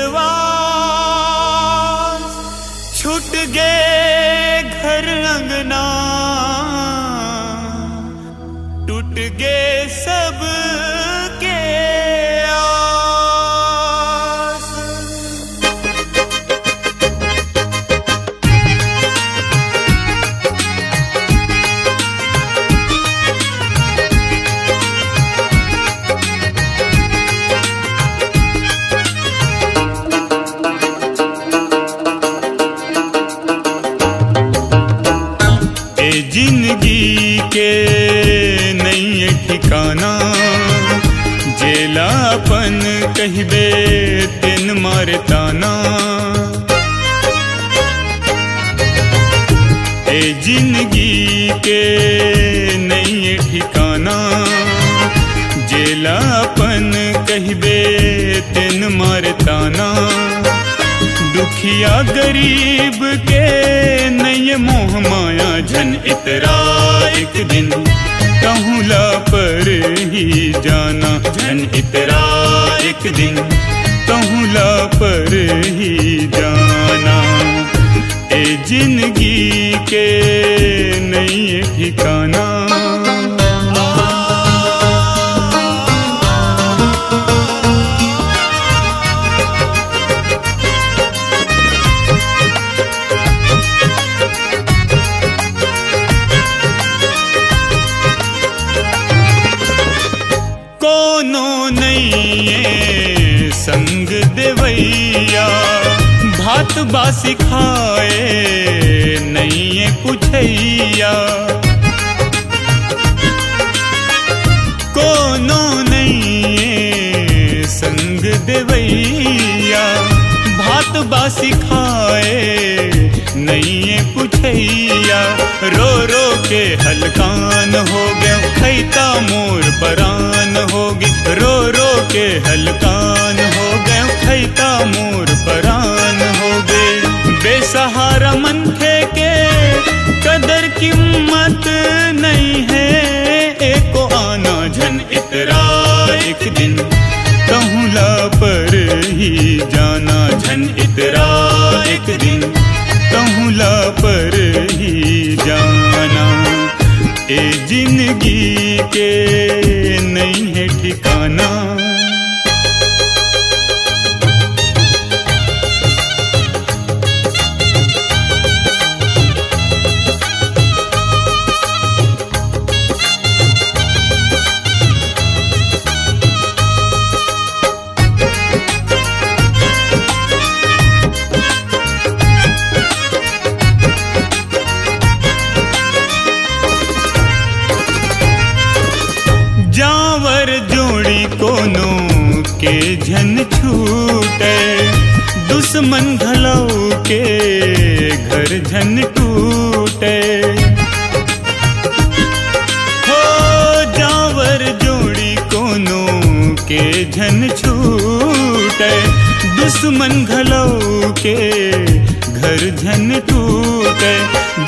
विश्वास, छूट गए घर अंगना, टूट गए सब के आस। जिंदगी के नहीं ठिकाना, जेलापन कहबे तिन मारताना। ए जिंदगी के नहीं ठिकाना, जेलापन कहबे तिन मारताना। दुखिया गरीब के नहीं मोह माया झन इतरा एक दिन, कहूला पर ही जाना झन इतरा एक दिन, कहूला पर ही जाना। ए जिंदगी के नहीं ठिकाना। कोनो नहीं संग देवैया, भात बासी खाए नहीं कुछैया। कोनो नहीं संग देवैया, भात बासी खाए नहीं कुछैया। रो रो के हलकान हो गए खैता मोर परान हो गए, रो रो के हलकान हो गए खैता मोर परान हो गए। बेसहारा मनखे के कदर कीमत नहीं है, एको आना झन इतरा एक दिन, कहूला पर ही जाना झन इतरा एक दिन, कहूला पर ही जाना। ए जिंदगी के नहीं है ठिकाना। जावर जोड़ी कोनो के झन छूटे, दुश्मन घलौ के घर झन टूटे। हो जावर जोड़ी कोनो के झन छूटे, दुश्मन घलौ के घर झन टूटे।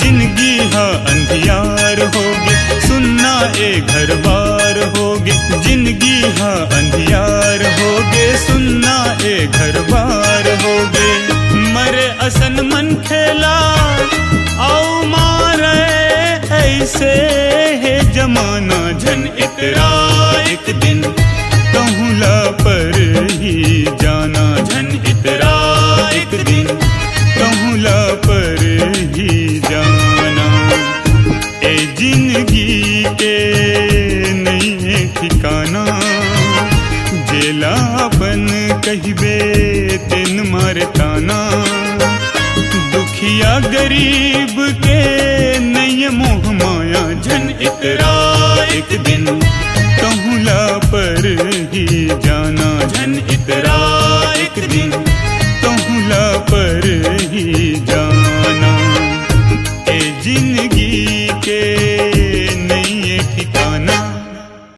जिंदगी हा अंधियार होगी, सुनना ए घर बार होगे। जिंदगी हा अंधियार होगे, सुनना ए घर बार होगे। मरे असन मन खेला आओ मारे ऐसे है जमाना झन इतरा एक दिन, कहूला पर ही जाना झन इतरा एक दिन, कहूला पर ही जाना। ए जिंदगी के नहीं ठिकाना, जेलापन कहबे